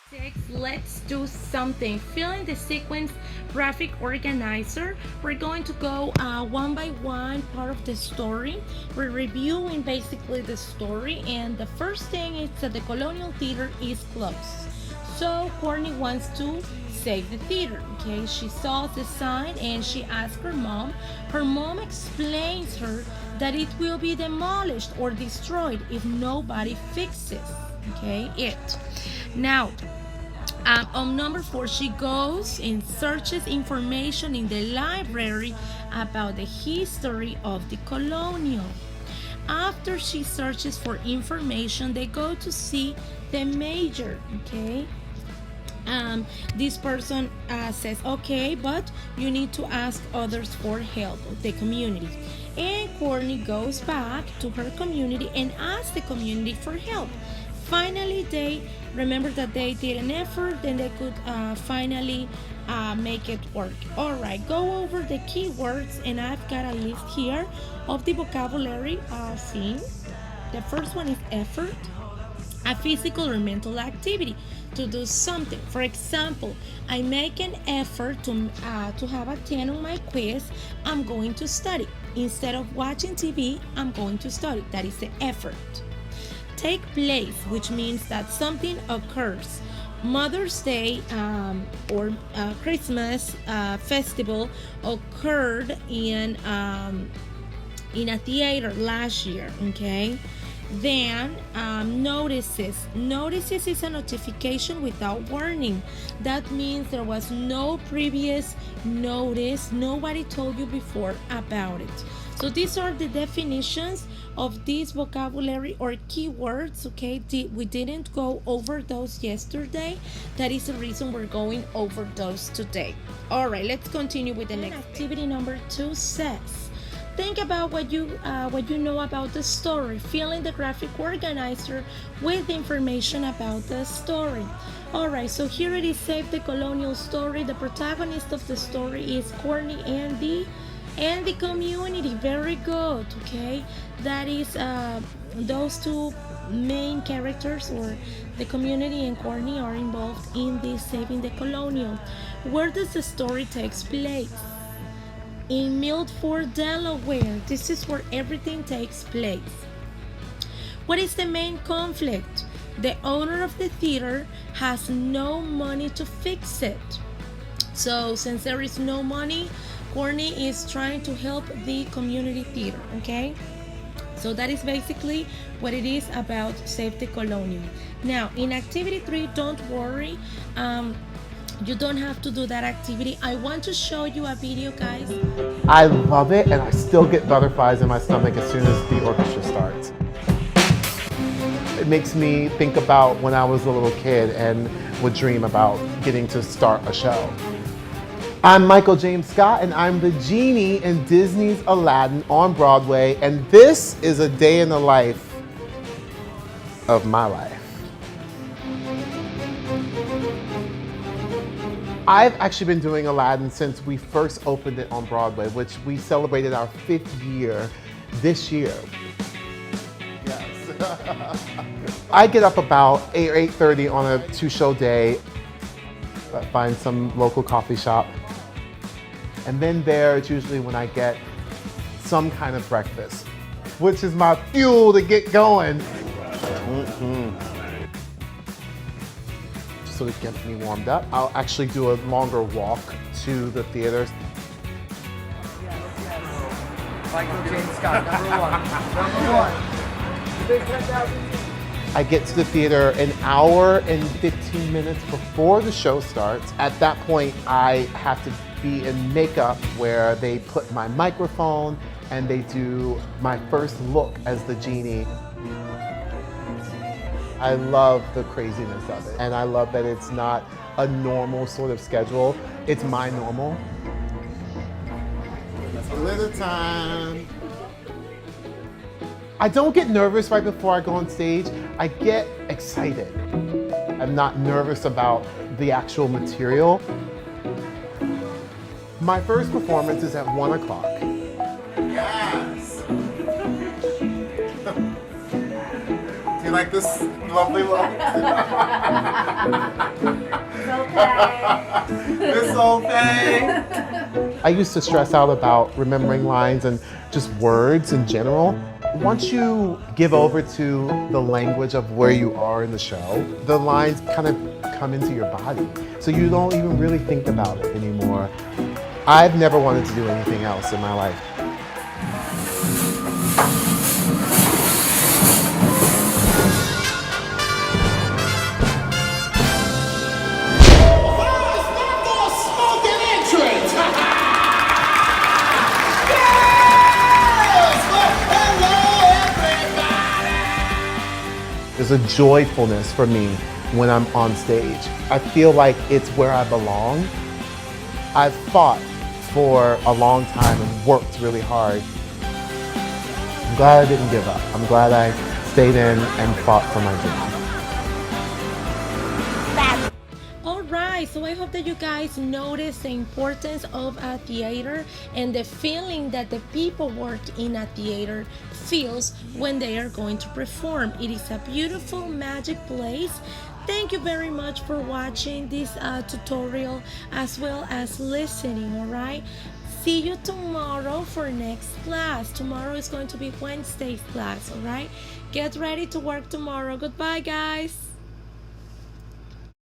Six, let's do something. Fill in the sequence graphic organizer. We're going to go one by one part of the story. We're reviewing basically the story, and the first thing is that the Colonial Theater is closed. So Courtney wants to save the theater. Okay, she saw the sign and she asked her mom. Her mom explains her that it will be demolished or destroyed if nobody fixes. Okay, it. Now, on number four, she goes and searches information in the library about the history of the colonial. After she searches for information, they go to see the major. Okay, this person says, okay, but you need to ask others for help, the community. And Courtney goes back to her community and asks the community for help. Finally, they remember that they did an effort, then they could finally make it work. All right, go over the keywords, and I've got a list here of the vocabulary seen. The first one is effort, a physical or mental activity to do something. For example, I make an effort to have a 10 on my quiz. I'm going to study. Instead of watching TV, I'm going to study. That is the effort. Take place, which means that something occurs. Mother's Day or Christmas festival occurred in a theater last year. Okay. Then notices is a notification without warning. That means there was no previous notice, nobody told you before about it. So these are the definitions of these vocabulary or keywords. Okay, we didn't go over those yesterday. That is the reason we're going over those today. All right, let's continue with the next activity. Number 2 says, think about what you know about the story. Fill in the graphic organizer with the information about the story. All right, so here it is. Save the colonial story. The protagonist of the story is Courtney and the community. Very good. Okay, that is those two main characters, or the community and Courtney, are involved in this saving the colonial. Where does the story takes place? In Milford, Delaware. This is where everything takes place. What is the main conflict? The owner of the theater has no money to fix it. So since there is no money, Courtney is trying to help the community theater. Okay, so that is basically what it is about Save the Colonial. Now in activity 3, don't worry, you don't have to do that activity. I want to show you a video, guys. I love it, and I still get butterflies in my stomach as soon as the orchestra starts. It makes me think about when I was a little kid and would dream about getting to start a show. I'm Michael James Scott, and I'm the genie in Disney's Aladdin on Broadway, and this is a day in the life of my life. I've actually been doing Aladdin since we first opened it on Broadway, which we celebrated our 5th year this year. Yes. I get up about 8 or 8:30 on a 2-show day, find some local coffee shop. And then there, it's usually when I get some kind of breakfast, which is my fuel to get going. So to get me warmed up, I'll actually do a longer walk to the theater. Michael James Scott, number one. I get to the theater an hour and 15 minutes before the show starts. At that point, I have to be in makeup, where they put my microphone and they do my first look as the genie. I love the craziness of it, and I love that it's not a normal sort of schedule. It's my normal. Glitter time. I don't get nervous right before I go on stage. I get excited. I'm not nervous about the actual material. My first performance is at 1 o'clock. Yes! Do you like this lovely look? This whole thing. I used to stress out about remembering lines and just words in general. Once you give over to the language of where you are in the show, the lines kind of come into your body. So you don't even really think about it anymore. I've never wanted to do anything else in my life. There's a joyfulness for me when I'm on stage. I feel like it's where I belong. I've fought for a long time and worked really hard. I'm glad I didn't give up. I'm glad I stayed in and fought for my dream. Alright, so I hope that you guys notice the importance of a theater and the feeling that the people work in a theater feels when they are going to perform. It is a beautiful magic place. Thank you very much for watching this tutorial as well as listening, alright? See you tomorrow for next class. Tomorrow is going to be Wednesday's class, alright? Get ready to work tomorrow. Goodbye, guys.